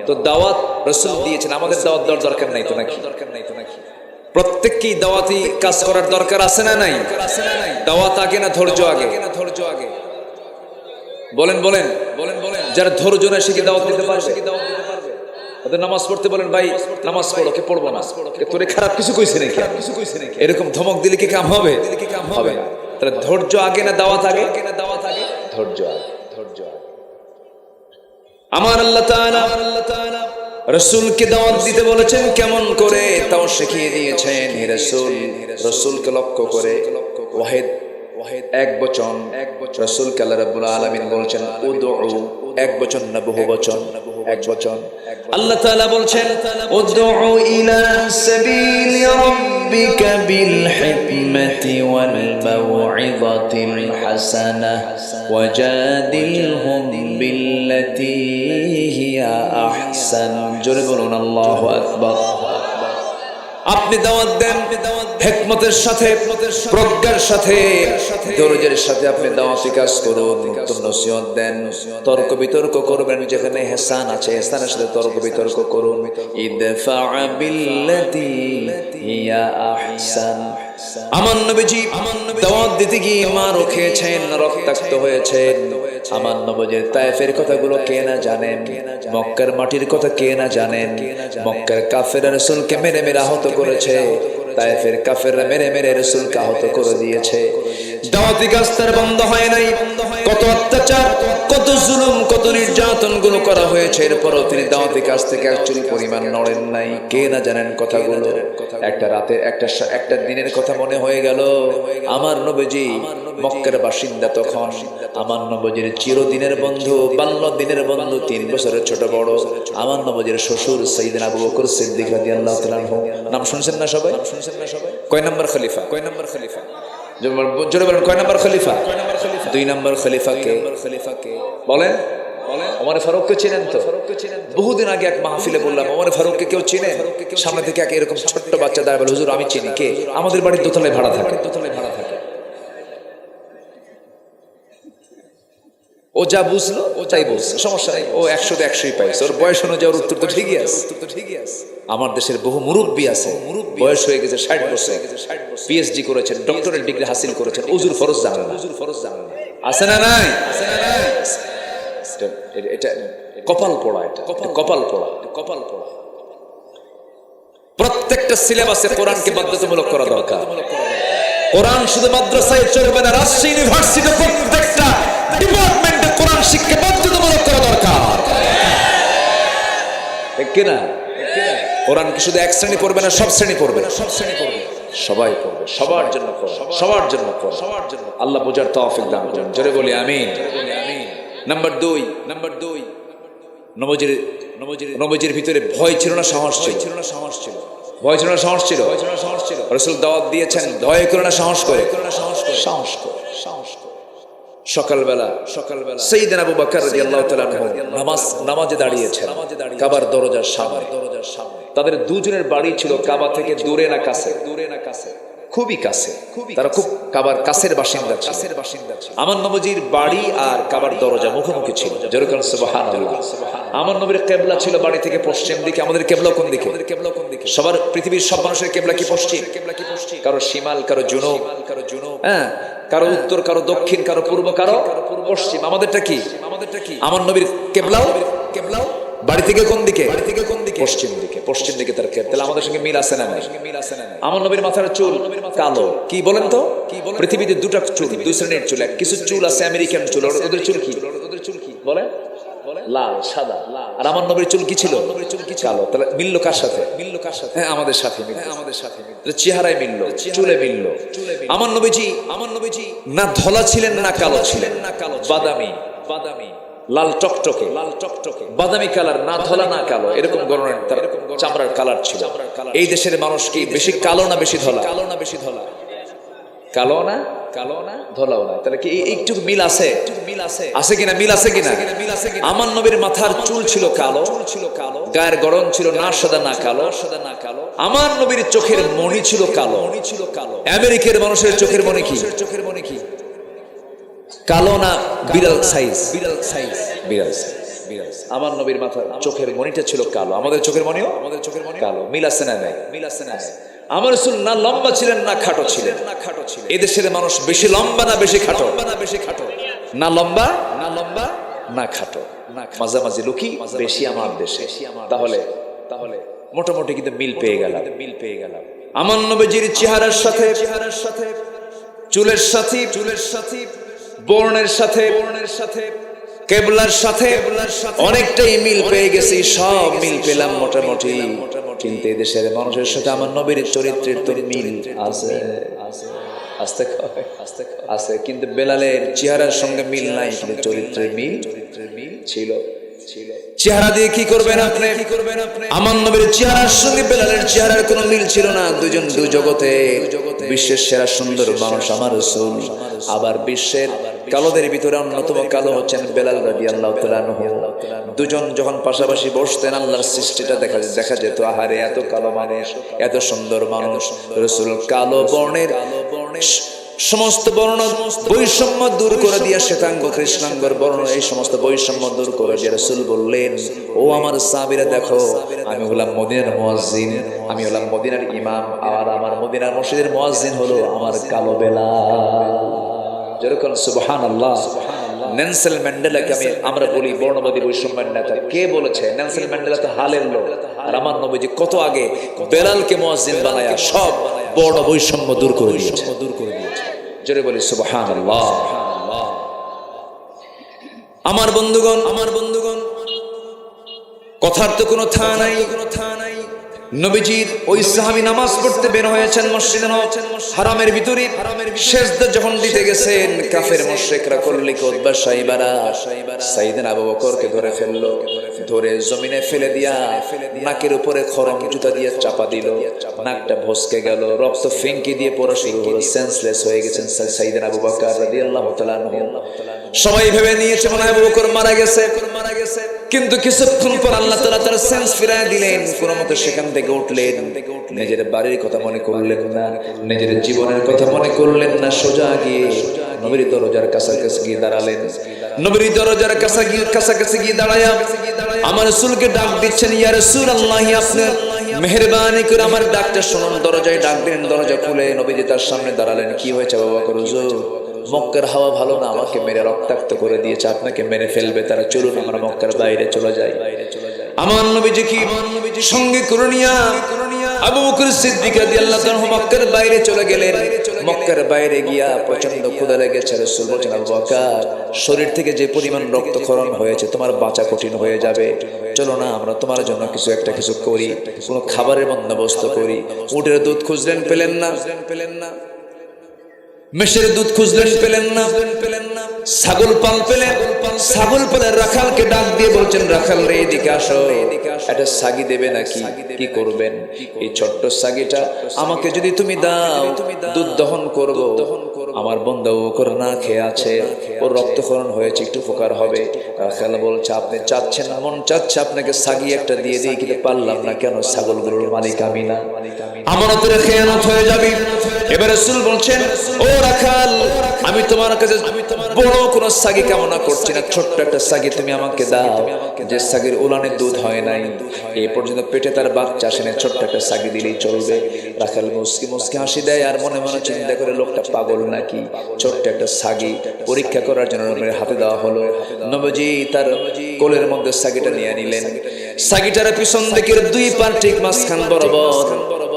তো দাওয়াত রাসূল দিয়েছেন, আমাদের দাওয়াত দেওয়ার দরকার নাই তো নাকি? প্রত্যেককেই দাওয়াতি কাজ করার দরকার আছে না নাই? দাওয়াত আগে না ধৈর্য আগে? বলেন বলেন বলেন বলেন। যারা ধৈর্য না শিখে দাওয়াত দিতে পারবে, ওদের নামাজ পড়তে বলেন, ভাই নামাজ পড়ো, কে পড়বো না, তোরে খারাপ কিছু কইছে নাকি? এরকম ধমক দিলে কি কাম হবে? হবে না। তাহলে ধৈর্য আগে না দাওয়াত আগে? ধৈর্য আগে, ধৈর্য আগে। আমার আল্লাহ তাআলা রাসূলকে দাওয়াত দিতে বলেছেন কেমন করে, তাও শিখিয়ে দিয়েছেন। হে রাসূল, রাসূলকে লক্ষ্য করে ওয়াহিদ এক বচন, রাসূলকে আল্লাহ রাব্বুল আলামিন বলছেন উদউ, এক বচন না বহু বচন? এক বচন। আল্লাহ তাআলা বলছেন উদউ ইলা সাবিলি রাব্বিকা বিল হিকমাতি ওয়াল মাউইযাতিল হাসানাহ ওয়াজাদিলহুম বিল্লাতী হিয়া আহসান। জোরে বলুন আল্লাহু আকবার। আপনি দাওয়াত দেন হিকমতের সাথে, প্রজ্ঞার সাথে, ধৈর্যের সাথে আপনি দাওয়াতি কাজ করুন, নতুন নসিহত দেন, তর্ক বিতর্ক করবেন, যেখানে ইহসান আছে ইহসানের সাথে তর্ক বিতর্ক করুন। ইদফা বিল্লাতী হিয়া আহসান। আমার নবীজি দাওয়াত দিতে গিয়ে মারও খেয়েছেন, রক্তাক্ত হয়েছেন। আমার নবীজির তায়েফের কথাগুলো কে না জানেন? মক্কার মাটির কথা কে না জানেন? মক্কার কাফেররা রাসূলকে মেরে মেরে আহত করেছে, তায়েফের কাফেররা মেরে মেরে রাসূলকে আহত করে দিয়েছে। দাওয়াতি কাজ তার বন্ধ হয় নাই। কত অত্যাচার, কত জুলুম, কত নির্যাতন গুলো করা হয়েছে, এরপরও তিনি দাওয়াতি কাজ থেকে একচুল পরিমাণ নড়েন নাই। কে না জানেন কথাগুলো? একটা রাতে একটা দিনের কথা মনে হয়ে গেল। আমার নবীজি মক্কার বাসিন্দা তখন, আমার নবীজির চিরদিনের বন্ধু, বাল্য দিনের বন্ধু, 3 বছরের ছোট বড় আমার নবীজির শ্বশুর সাইয়েদনা আবু বকর সিদ্দিক রাদিয়াল্লাহু তাআলা আনহু। নাম শুনছেন না সবাই? কয় নম্বর খলিফা? জোরে বলেন, কয় নম্বর খলিফা? 2 নম্বর খলিফাকে বলেন? ওমর ফারুককে চিনেন তো? বহুদিন আগে এক মাহফিলে বললাম, ওমর ফারুককে কেউ চিনে? সামনে থেকে এক এরকম ছোট্ট বাচ্চা দাঁড়ায় বলে, হুজুর আমি চিনি। কে? আমাদের বাড়ির দোতলায় ভাড়া থাকে। ও যা বুঝলো ও তাই বলছে, সমস্যা নেই, ও 100 100ই পাইছে, ওর বয়স অনুযায়ী ওর উত্তর তো ঠিকই আছে। আমার দেশের বহু মুরব্বী আছে, বয়স হয়ে গেছে 60 বছর, পিএইচডি করেছেন, ডক্টরেট ডিগ্রি হাসিল করেছেন, ওযুর ফরজ জানেন না। আছে না নাই? এটা কপাল পোড়া, এটা কপাল পোড়া। প্রত্যেকটা সিলেবাসে কোরআনকে বাধ্যতামূলক করা দরকার। কোরআন শুধু মাদ্রাসায় চলবে না, রাজশাহী ইউনিভার্সিটির প্রত্যেকটা ডিপার্টমেন্টে কোরআন শিক্ষা বাধ্যতামূলক করা দরকার। ঠিক কি না? কোরআন কি শুধু এক শ্রেণী পড়বে না, সব শ্রেণী পড়বে? সবাই পড়বে, সবার জন্য পড়বে, সবার জন্য পড়বে। আল্লাহ বোঝার তৌফিক দান করুন। জোরে বলি আমিন। নাম্বার 2, নবীজির ভিতরে ভয় ছিল না, সাহস ছিল? ভয় ছিল না, সাহস ছিল? রাসূল দাওয়াত দিয়েছেন, ভয় করে না, সাহস করে? সাহস করে। সকালবেলা সাইয়েদনা আবু বকর রাদিয়াল্লাহু তাআলা নামাজে দাঁড়িয়েছেন কাবার দরজার সামনে। তাদের দুজনের বাড়ি ছিল কাবা থেকে দূরে না কাছে? খুবই কাছে। তারা খুব কাবার কাছের বাসিন্দা ছিল। আমার নবীজির বাড়ি আর কাবার দরজা মুখোমুখি ছিল। যেরকম সুবহানাল্লাহ। আমার নবীর কিবলা ছিল বাড়ি থেকে পশ্চিম দিকে। আমাদের কিবলা কোন দিকে? সবার, পৃথিবীর সব মানুষের কিবলা কি পশ্চিম? কারো শিমাল, কারো জুনুব, হ্যাঁ, কারো উত্তর, কারো দক্ষিণ, কারো পূর্ব, কারো পশ্চিম। আমাদেরটা কি? আমার নবীর কিবলাও বাড়ি থেকে কোন দিকে? পশ্চিম দিকে। পশ্চিম দিকে তার কিবলা। তাহলে আমাদের সঙ্গে মিল আছে না? আমার নবীর মাথার চুল কালো। কি বলেন তো? পৃথিবীতে 2টা চুল, 2 শ্রেণীর চুল। কিছু চুল আছে আমেরিকান চুল, ওদের চুল কি বলে? লাল, সাদা। আর আমার নবীর চুল কি ছিল? কালো। তাহলে মিলল কার সাথে? হ্যাঁ, আমাদের সাথে মিলল। চেহারায় মিলল, চুলে মিলল। আমার নবীজি না ধলা ছিলেন না কালো ছিলেন, বাদামি, লাল টকটকে, বাদামি কালার, না ধলা না কালো, এরকম গণনের তার চামড়ার কালার ছিল। এই দেশের মানুষ কি বেশি কালো না বেশি ধলা? কালো না ধলাও না। তাহলে কি একটু মিল আছে? আছে কিনা? মিল আছে কিনা? আমার নবীর মাথার চুল ছিল কালো, গায়ের গড়ন ছিল না সাদা না কালো। আমার নবীর চোখের মণি ছিল কালো। আমেরিকার মানুষের চোখের মণি কি? কালো না বিড়াল সাইজ? আমার নবীর মাথা চোখের মণিটা ছিল কালো, আমাদের চোখের মণিও কালো। মিল আছে না নাই? আমার রাসূল না লম্বা ছিলেন না খাটো ছিলেন। এদেশের মানুষ বেশি লম্বা না বেশি খাটো? না লম্বা না খাটো, মাঝামাঝি লোকই বেশি আমার দেশে। তাহলে মোটামুটি কিন্তু মিল পেয়ে গেলাম। আমার নবীজির চেহারার সাথে, চুলের সাথে, বর্ণের সাথে, কেবলার সাথে অনেকটাই মিল পেয়ে গেছি। সব মিল পেলাম মোটামুটি, কিন্তু এদেশের মানুষের সাথে আমার নবীর চরিত্রের তো মিল আছে, আছে, কিন্তু বেলালের চেহারার সঙ্গে মিল নাই, কিন্তু চরিত্রের মিল ছিল। চেহারা দিয়ে কি করবেন আপনি? আমার নবীর চেহারার সঙ্গে বেলালের চেহারার কোনো মিল ছিল না। দুজন দুই জগতে বিশ্বের সেরা সুন্দর মানুষ আমার রাসূল। আবার বিশ্বের কালোদের ভিতরে অন্যতম কালো হচ্ছেন বেলাল রাদিয়াল্লাহু তাআলা আনহু। দুজন যখন পাশাপাশি বসতেন আল্লাহর সৃষ্টিটা দেখা যেত, আহারে এত কালো মানুষ, এত সুন্দর মানুষ। রাসূল কালো বর্ণের সমস্ত বর্ণ বৈষম্য দূর করে দিয়ে শ্বেতাঙ্গ কৃষ্ণাঙ্গর বর্ণ এই সমস্ত বৈষম্য দূর করে দিয়ে রাসূল বললেন, ও আমার সাহাবীরা দেখো, আমি হলাম মদিনার মুয়াজ্জিন, আমি হলাম মদিনার ইমাম, আর আমার মদিনার মসজিদের মুয়াজ্জিন হলো আমার কালো বেলাল। যেরকম সুবহানাল্লাহ। নেলসন ম্যান্ডেলাকে আমরা বলি বর্ণবাদী বৈষম্যের নেতা, কে বলেছে? নেলসন ম্যান্ডেলা তো হালের লোক, আর আমার নবীজি কত আগে বেলালকে মুয়াজ্জিন বানায়া সব বর্ণ বৈষম্য দূর করে দিয়েছে। জোরে বলি সুবহানাল্লাহ। আমার বন্ধুগণ, কথার তো কোনো থা নাই। নবীজির ওই সাহাবী নামাজ পড়তে বের হয়েছেন মসজিদে হারামের ভিতরে, সেজদা যখন দিতে গেছেন কাফের মুশরিকরা করলি কোতবা সাইবারা সাইয়েদনা আবু বকরকে ধরে ফেললো, ধরে জমিনে ফেলে দিয়া নাকের উপরে খরম জুতা দিয়ে চাপা দিল, নাকটা ভসকে গেল, রক্ত ফেঙ্কি দিয়ে পড়া শুরু হলো, সেন্সলেস হয়ে গেছেন সাইয়েদনা আবু বকর রাদিয়াল্লাহু তাআলা আনহু। সবাই ভেবে নিয়েছে মনে হয় আবু বকর মারা গেছে, কিন্তু কিছুক্ষণ পর আল্লাহ তাআলা তার সেন্স ফিরিয়ে দিলেন। কোনো মতে সেখান থেকে উঠলেন, নিজের বাড়ির কথা মনে করলেন না, নিজের জীবনের কথা মনে করলেন না, সোজা গিয়ে নবীর দরজার কাছাকাছি গিয়ে দাঁড়ালেন। নবীর দরজার কাছাকাছি গিয়ে দাঁড়ায়া আমার রাসূলকে ডাক দিচ্ছেন, ইয়া রাসূলুল্লাহ, আপনি মেহেরবানি করে আমার ডাকটা শুনুন। দরজায় ডাক দিলেন, দরজা খুলে নবীজি তার সামনে দাঁড়ালেন। কি হয়েছে আবু বকর? হুজুর, মক্কার হাওয়া ভালো না, আমাকে মেরে রক্তাক্ত করে দিয়েছে, আপনাকে মেরে ফেলবে তারা, চলুন আমরা মক্কার বাইরে চলে যাই। আমার নবীজি কি সঙ্গে করে নিয়া আবু বকর সিদ্দিক রাদিয়াল্লাহু তাআলা মক্কার বাইরে চলে গেলেন। মক্কার বাইরে গিয়া প্রচন্ড ক্ষুধা লেগেছে। রাসূল বলেন, আবু বকর, শরীর থেকে যে পরিমাণ রক্তক্ষরণ হয়েছে তোমার বাঁচা কঠিন হয়ে যাবে, চলো না আমরা তোমার জন্য কিছু করি, কোনো খাবারের বন্দোবস্ত করি। উটের দুধ খুঁজলেন, পেলেন না। মেষের দুধ খুঁজলেন, পেলেন না। ছাগল পাল পেলেন, ছাগল পালের রাখালকে ডাক দিয়ে বলছেন, রাখাল রে এদিকে আসো, একটা ছাগি দেবে নাকি? কি করবেন? এই ছোট্ট ছাগিটা আমাকে যদি তুমি দাও, দুধ দহন করব। আমার বন্ধু ওকর না খেয়ে আছে, ওর রক্তক্ষরণ হয়েছে, একটু উপকার হবে। রাখাল বলছে, আপনি চাচ্ছেন, মন চাচ্ছে আপনাকে ছাগি একটা দিয়ে দিই, কিন্তু পারলাম না। কেন? ছাগলগুলোর মালিক আমি না, আমানতের খেয়ানত হয়ে যাবে। এবারে রাসূল বলছেন, ও রাখাল, আমি তোমার কাছে বড় কোনো ছাগি কামনা করছি না, ছোট্ট একটা ছাগি তুমি আমাকে দাও, যে ছাগির উলানে দুধ হয় নাই, এই পর্যন্ত পেটে তার বাচ্চা আসে না, ছোট্ট একটা ছাগি দিলেই চলবে। রাখাল মুসকি হাসি দেয়, আর মনে মনে চিন্তা করে লোকটা পাগল নাকি, ছোট্ট একটা ছাগি পরীক্ষা করার জন্য নবীর হাতে দেওয়া হলো। নবীজি তার কোলের মধ্যে ছাগিটা নিয়ে নিলেন। ছাগিটার পিছন দিকের দুই পা ঠিক মাঝখান বরাবর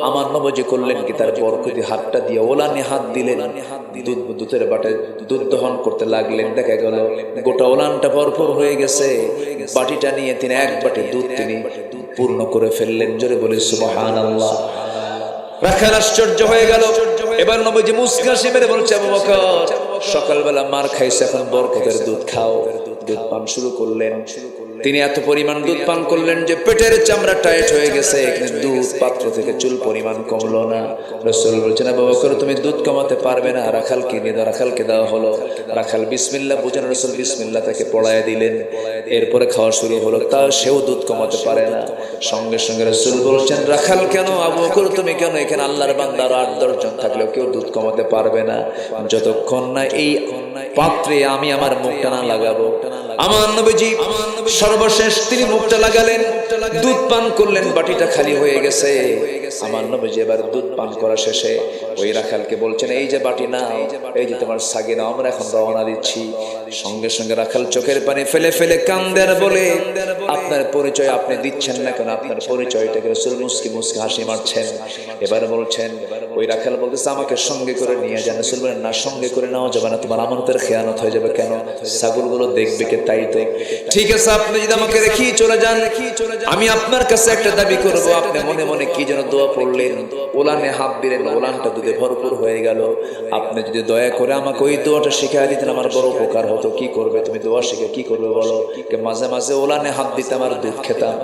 আমার নবীজি করলেন কি, তার বরকতি হাতটা দিয়ে ওলানে হাত দিলেন, দুধের বাটে দুধ দহন করতে লাগলেন। দেখা গেল গোটা ওলানটা ভরপুর হয়ে গেছে। বাটিটা নিয়ে তিনি এক বাটি দুধ তিনি পূর্ণ করে ফেললেন। জোরে বলি সুবহানাল্লাহ। রাখাল আশ্চর্য হয়ে গেল। এবার নবীজি মুস্কি হাসি মেরে বলছে, আবু বকর, সকালবেলা মার খাইছে, এখন বরকতের দুধ খাও। দুধ পান শুরু করলেন। তিনি এত পরিমাণ দুধ পান করলেন যে পেটের চামড়া টাইট হয়ে গেছে, কিন্তু দুধ পাত্র থেকে চুল পরিমাণ কমলো না। রাসূল বলছেন, আবু বকর তুমি দুধ কমাতে পারবে না, রাখালকে নিয়ে দাও। রাখালকে দেওয়া হলো। রাখাল বিসমিল্লাহ বুঝেন, রাসূল বিসমিল্লাহ তাকে পড়ায় দিলেন। এরপরে খাওয়া শুরু হলো। তা সেও দুধ কমাতে পারে না। সঙ্গে সঙ্গে রাসূল বলছেন, রাখাল কেন, আবু বকর তুমি কেন? এখানে আল্লাহর বান্দা 8-10 জন থাকলেও কেউ দুধ কমাতে পারবে না, যতক্ষণ না এই পাত্রে আমি আমার মুখটা না লাগাবো, আমার নবীজি সর্বশেষ তিনি মুখটা লাগালেন, দুধ পান করলেন, বাটিটা খালি হয়ে গেছে। আমার নবীজি এবার দুধ পান করা শেষে ওই রাখালকে বলছেন, এই যে বাটি না, এই যে তোমার সাগি না, আমরা এখন রওনা দিচ্ছি। সঙ্গে সঙ্গে রাখাল চোখের পানি ফেলে ফেলে কান্দে আর বলে, আপনার পরিচয় আপনি দিচ্ছেন না কেন? আপনার পরিচয়টাকে রাসূল মুস্কি মুস্কি হাসি মারছেন। এবার বলছেন, ওই রাখাল বলতেছে, আমাকে সঙ্গে করে নিয়ে যান। রাসূল বলেন, না, সঙ্গে করে নেওয়া যাবে না, তোমার আমানতের খেয়ানত হয়ে যাবে। কেন? ছাগলগুলো দেখবে কে? তাই তো। ঠিক আছে, আপনি যদি আমাকে রেখেই চলে যান, আমি আপনার কাছে একটা দাবি করব। আপনি মনে মনে কি যেন দোয়া পড়লেন, ওলানে হাত দিলেন, ওলানটা দুধে ভরপুর হয়ে গেল। আপনি যদি দয়া করে আমাকে ওই দোয়াটা শিখিয়ে দিতেন, আমার বড় উপকার হতো। কি করবে তুমি দোয়া শিখে? কি করবে বলো? মাঝে মাঝে ওলানে হাত দিতাম আর দুধ খেতাম।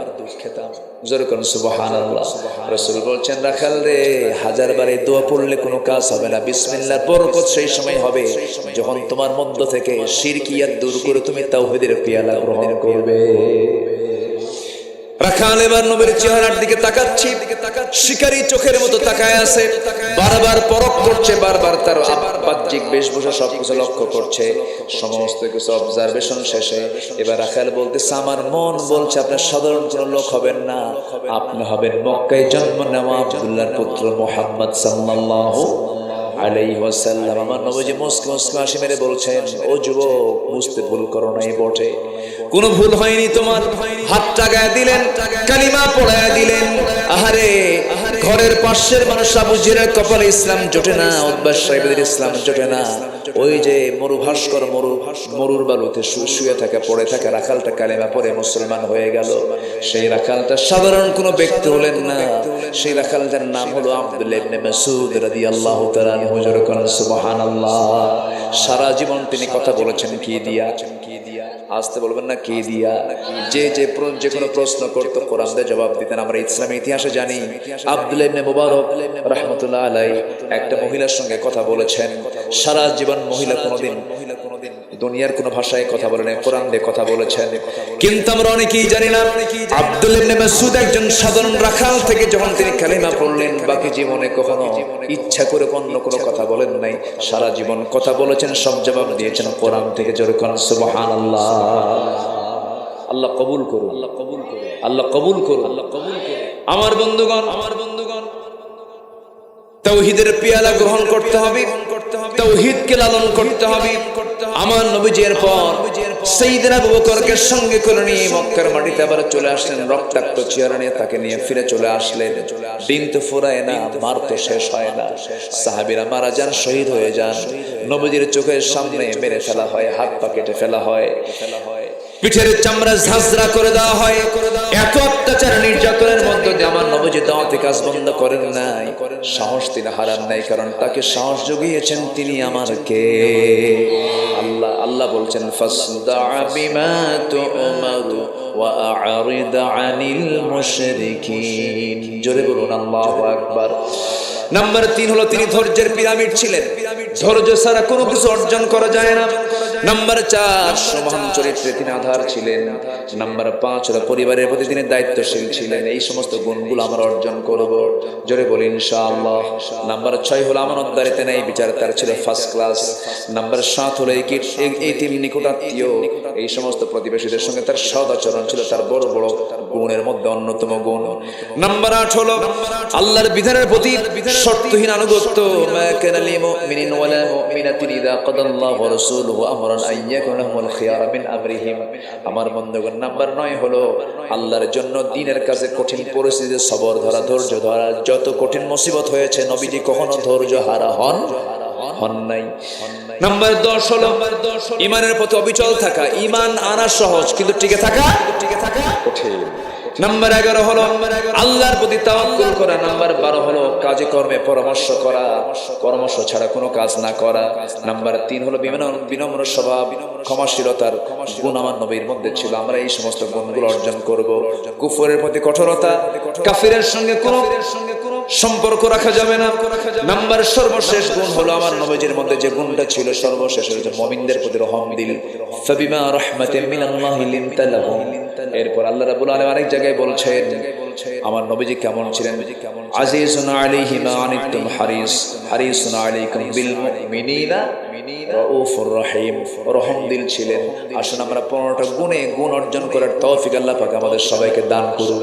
জোরে করুন সুবহানাল্লাহ। রাসূল বলছেন, রাখাল রে, হাজার বার এই দোয়া পড়লে কোনো কাজ হবে না। বিসমিল্লাহর বরকত সেই সময় হবে যখন তোমার মধ্য থেকে শিরকিয়াত দূর করে তুমি তাওহীদের পেয়ালা গ্রহণ করবে। রাখাল এবার নবীর চেহারার দিকে তাকাচ্ছি, শিকারী চোখের মতো তাকায় আছে, বারবার পরখ করছে, বারবার তার বাহ্যিক বেশভূষা সবকিছু লক্ষ্য করছে, সমস্ত কিছু অবজারভেশন শেষে এবার রাখাল বলতেছে, আমার মন বলছে আপনি সাধারণ কোন লোক হবেন না, আপনি হবেন মক্কায় জন্ম নেওয়া আব্দুল্লাহর পুত্র মুহাম্মদ সাল্লাল্লাহু আলাইহি ওয়াসাল্লাম। আমার নবীজি মুস্কি মুস্কি হাসি মেরে বলছেন, ও যুবক, বুঝতে ভুল করো নাই বটে, কোনো ভুল হয়নি তোমার। হাতটা গায়ে দিলেন, কালিমা পড়ায় দিলেন। আহারে, ঘরের পাশের মানুষ আবু জিরের কপালে ইসলাম জোটে না, উতবা সাহেবের ইসলাম জোটে না। ওই যে মরুভাস্কর মরুর বালুতে শুয়ে থাকে, পড়ে থাকে, রাখালটা কালিমা পড়ে মুসলমান হয়ে গেল। সেই রাখালটা সাধারণ কোনো ব্যক্তি হলেন না, সেই রাখালটার নাম হলো আব্দুল্লাহ ইবনে মাসউদ রাদিয়াল্লাহু তাআলা আনহু। সুবহানাল্লাহ। সারা জীবন তিনি কথা বলেছেন কি দিয়া? আসতে বলবেন না, কি দিয়া? যে কোনো প্রশ্ন করতো কোরআন দিয়ে জবাব দিতেন। আমরা ইসলামী ইতিহাসে জানি আব্দুল্লাহ ইবনে মুবারক রাহমাতুল্লাহ আলাইহি একটা মহিলার সঙ্গে কথা বলেছেন। সারা জীবন মহিলা কোনোদিন দুনিয়ার কোন ভাষায় কথা বলে নাই, কোরআন দিয়ে কথা বলেছেন। কিন্তু আমরা অনেকেই জানি না, আব্দুল্লাহ ইবনে মাসউদ একজন সাধারণ রাখাল থেকে যখন তিনি কালিমা পড়লেন, বাকি জীবনে কখনো ইচ্ছা করে অন্য কোনো কথা বলেন নাই। সারা জীবন কথা বলেছেন, সব জবাব দিয়েছেন কোরআন থেকে। জোরে করুন সুবহানাল্লাহ। আল্লাহ কবুল করুন, আল্লাহ কবুল করুন, আল্লাহ কবুল করুন, আল্লাহ কবুল করুন। আমার বন্ধুগণ, তাওহীদের পেয়ালা গ্রহণ করতে হবে, তাওহীদকে লালন করতে হবে। আমার নবীজির পর সাইয়েদনা আবু বকরকে সঙ্গে করে নিয়ে মক্কার মাটিতে আবার চলে আসলেন। রক্তাক্ত চেহারা নিয়ে তাকে নিয়ে ফিরে চলে আসলেন। দিন তো ফুরায় না, মার তো শেষ হয় না। সাহাবীরা মারা যান, শহীদ হয়ে যান, নবীজির চোখের সামনে মেরে ফেলা হয়, হাত পা কেটে ফেলা হয়, পিঠের চামড়া ঝাঁঝরা করে দেওয়া হয়। এত অত্যাচার নির্যাতনের মধ্যে দিয়ে আমার নবীজি দাওয়াতে কাজ বন্ধ করেন নাই, সাহস তিনি হারান নাই, কারণ তাকে সাহস জুগিয়েছেন তিনি আমার কে? আল্লাহ। আল্লাহ বলছেন, ফাসদা বিমা তু'মারু ওয়া আ'রিদ আনিল মুশরিকিন। জোরে বলুন আল্লাহু আকবার। নাম্বার 3 হলো তিনি ধৈর্যের পিরামিড ছিলেন। ধৈর্য ছাড়া কোনো কিছু অর্জন করা যায় না। নাম্বার 4 সমান চরিত্রে তিনি আধার ছিলেন। নাম্বার 5 হলো পরিবারের প্রতি তিনি দায়িত্বশীল ছিলেন। এই সমস্ত গুণগুলো আমরা অর্জন করব, জোরে বলি ইনশাআল্লাহ। নাম্বার 6 হলো আমানতদারিতে ন্যায় বিচার তার ছিল ফার্স্ট ক্লাস। নাম্বার 7 হলো এতিম নিকটাত্মীয়, এই সমস্ত প্রতিবেশীদের সঙ্গে তার সৎ আচরণ ছিল তার বড় বড় গুণের মধ্যে অন্যতম গুণ। নাম্বার 8 হলো আল্লাহর বিধানের প্রতি শর্তহীন আনুগত্য। মা কানা লিল মুমিনিন ওয়ালা মুমিনাতিন ইযা কাদাল্লাহু ওয়া রাসূলুহু আমরান আইয়াকুনা লাহুমুল খিয়ারা মিন আমরিহিম। আমার বন্ধুগণ, নাম্বার 9 হলো আল্লাহর জন্য দ্বীনের কাছে কঠিন পরিস্থিতিতে সবর ধরা, ধৈর্য ধরা। যত কঠিন মুসিবত হয়েছে, নবীজি কখনো ধৈর্য হারা হন নাই। নাম্বার 10 হলো ঈমানের পথে অবিচল থাকা। ঈমান আনা সহজ, কিন্তু টিকে থাকা কঠিন। নাম্বার 11 হলো আল্লাহর প্রতি তাওয়াক্কুল করা। নাম্বার 12 হলো কাজে কর্মে পরামর্শ করা, পরামর্শ ছাড়া কোনো কাজ না করা। নাম্বার 3 হলো বিনম্র স্বভাব, ক্ষমাশীলতার গুণ আমার নবীর মধ্যে ছিল। আমরা এই সমস্ত গুণগুলো অর্জন করব। কুফরের প্রতি কঠোরতা, কাফিরের সঙ্গে কোনো সম্পর্ক রাখা যাবে না। নাম্বার সর্বশেষ গুণ হলো আমার নবীজির মধ্যে যে গুণটা ছিল সর্বশেষ, হলো মুমিনদের প্রতি রহম দিল। ফাবিমা রাহমাতিন মিনাল্লাহি লিনতা লাহুম। এরপর আল্লাহ রাব্বুল আলামিন আরেক জায়গায় বলছেন, আমার নবীজি কেমন ছিলেন? আজিজুন আলাইহি মা আনিতুম হারিসুন আলাইকুম বিল মুমিনিনা রাউফুর রহিম, রহম দিল ছিলেন। আসুন আমরা 15টা গুণ অর্জন করার তৌফিক আল্লাহ পাক আমাদের সবাইকে দান করুন।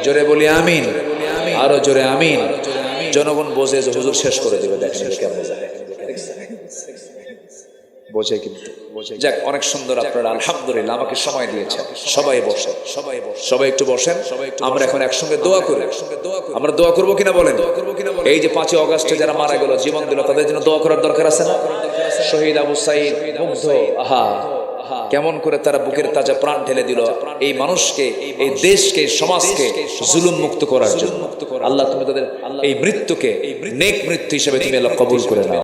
জোরে বলি আমিন, আরো জোরে আমিন। জনগণ বোঝে যে হুজুর শেষ করে দিবে, দেখেন কেমন বোঝে, কিন্তু যাক অনেক সুন্দর। আপনারা আলহামদুলিল্লাহ আমাকে সময় দিয়েছেন। সবাই বসে, সবাই একটু বসেন। আমরা এখন একসঙ্গে দোয়া করি। আমরা দোয়া করবো কিনা বলেন? এই যে 5 আগস্টে যারা মারা গেল, জীবন দিল, তাদের জন্য দোয়া করার দরকার আছে না? শহীদ আবু সাঈদ মুগ্ধ, আহা কেমন করে তারা বুকের তাজা প্রাণ ঢেলে দিল এই মানুষকে, এই দেশকে, সমাজকে জুলুম মুক্ত করার জন্য। আল্লাহ তুমি তাদের এই মৃত্যুকে নেক মৃত্যু হিসেবে তুমি আল্লাহ কবুল করে নাও।